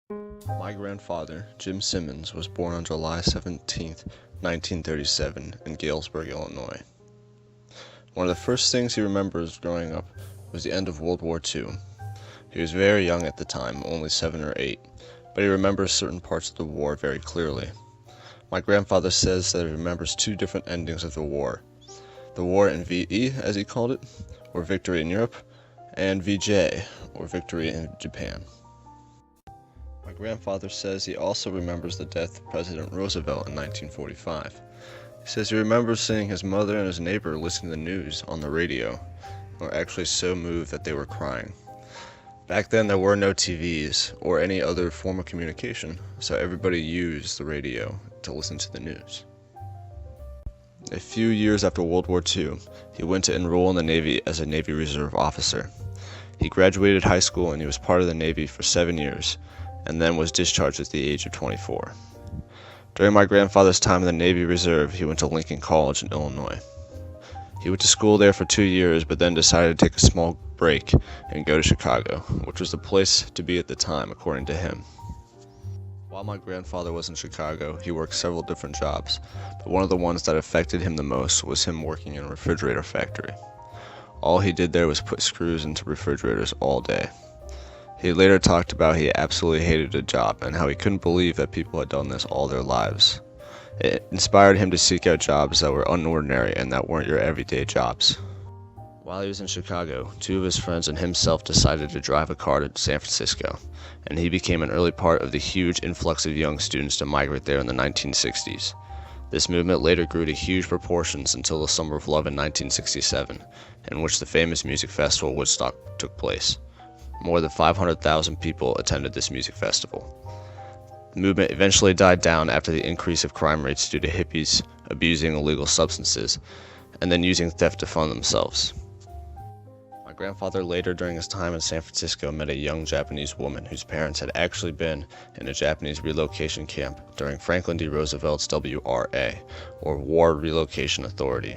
My grandfather, Jim Simmons, was born on July 17, 1937, in Galesburg, Illinois. One of the first things he remembers growing up was the end of World War II. He was very young at the time, only 7 or 8, but he remembers certain parts of the war very clearly. My grandfather says that he remembers two different endings of the war in VE, as he called it, or Victory in Europe, and VJ, or Victory in Japan. My grandfather says he also remembers the death of President Roosevelt in 1945. He says he remembers seeing his mother and his neighbor listening to the news on the radio, and were actually so moved that they were crying. Back then there were no TVs or any other form of communication, so everybody used the radio to listen to the news. A few years after World War II, he went to enroll in the Navy as a Navy Reserve officer. He graduated high school and he was part of the Navy for 7 years, and then was discharged at the age of 24. During my grandfather's time in the Navy Reserve, he went to Lincoln College in Illinois. He went to school there for 2 years, but then decided to take a small break and go to Chicago, which was the place to be at the time, according to him. While my grandfather was in Chicago, he worked several different jobs, but one of the ones that affected him the most was him working in a refrigerator factory. All he did there was put screws into refrigerators all day. He later talked about he absolutely hated the job and how he couldn't believe that people had done this all their lives. It inspired him to seek out jobs that were unordinary and that weren't your everyday jobs. While he was in Chicago, two of his friends and himself decided to drive a car to San Francisco, and he became an early part of the huge influx of young students to migrate there in the 1960s. This movement later grew to huge proportions until the Summer of Love in 1967, in which the famous music festival Woodstock took place. More than 500,000 people attended this music festival. The movement eventually died down after the increase of crime rates due to hippies abusing illegal substances and then using theft to fund themselves. My grandfather later during his time in San Francisco met a young Japanese woman whose parents had actually been in a Japanese relocation camp during Franklin D. Roosevelt's WRA, or War Relocation Authority,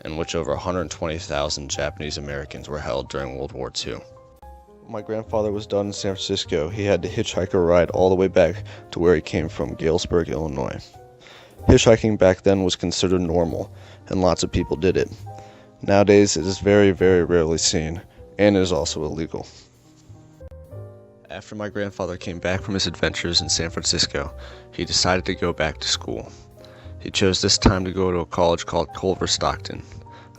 in which over 120,000 Japanese Americans were held during World War II. When my grandfather was done in San Francisco, he had to hitchhike a ride all the way back to where he came from, Galesburg, Illinois. Hitchhiking back then was considered normal, and lots of people did it. Nowadays, it is very, very rarely seen, and it is also illegal. After my grandfather came back from his adventures in San Francisco, he decided to go back to school. He chose this time to go to a college called Culver Stockton,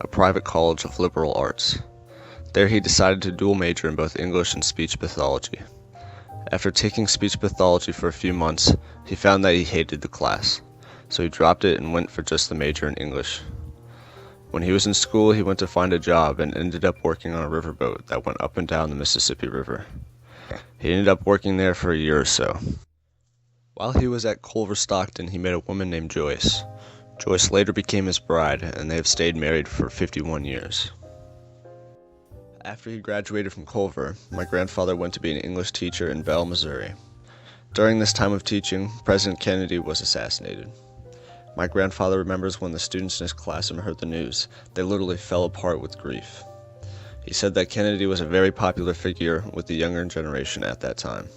a private college of liberal arts. There he decided to dual major in both English and speech pathology. After taking speech pathology for a few months, he found that he hated the class, so he dropped it and went for just the major in English. When he was in school, he went to find a job and ended up working on a riverboat that went up and down the Mississippi River. He ended up working there for a year or so. While he was at Culver Stockton, he met a woman named Joyce. Joyce later became his bride, and they have stayed married for 51 years. After he graduated from Culver, my grandfather went to be an English teacher in Bell, Missouri. During this time of teaching, President Kennedy was assassinated. My grandfather remembers when the students in his classroom heard the news, they literally fell apart with grief. He said that Kennedy was a very popular figure with the younger generation at that time.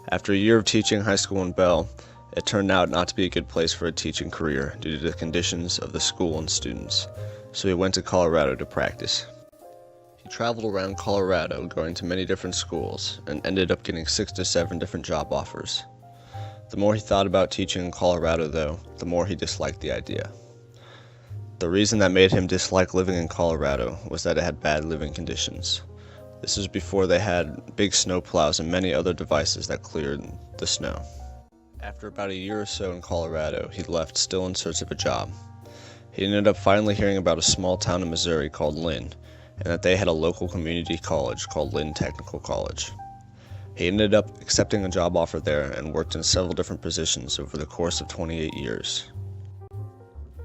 After a year of teaching high school in Bell, it turned out not to be a good place for a teaching career due to the conditions of the school and students, so he went to Colorado to practice. He traveled around Colorado, going to many different schools, and ended up getting 6 to 7 different job offers. The more he thought about teaching in Colorado, though, the more he disliked the idea. The reason that made him dislike living in Colorado was that it had bad living conditions. This was before they had big snow plows and many other devices that cleared the snow. After about a year or so in Colorado, he left, still in search of a job. He ended up finally hearing about a small town in Missouri called Lynn, and that they had a local community college called Lynn Technical College. He ended up accepting a job offer there and worked in several different positions over the course of 28 years.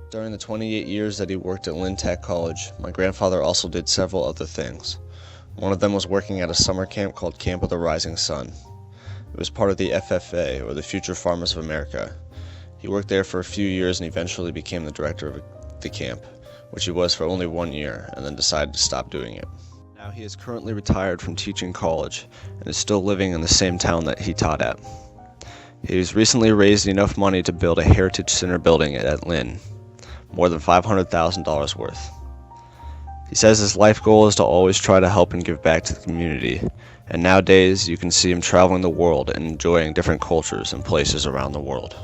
During the 28 years that he worked at Lynn Tech College, my grandfather also did several other things. One of them was working at a summer camp called Camp of the Rising Sun. It was part of the FFA, or the Future Farmers of America. He worked there for a few years and eventually became the director of the camp, which he was for only 1 year, and then decided to stop doing it. Now he is currently retired from teaching college and is still living in the same town that he taught at. He has recently raised enough money to build a Heritage Center building at Lynn, more than $500,000 worth. He says his life goal is to always try to help and give back to the community, and nowadays you can see him traveling the world and enjoying different cultures and places around the world.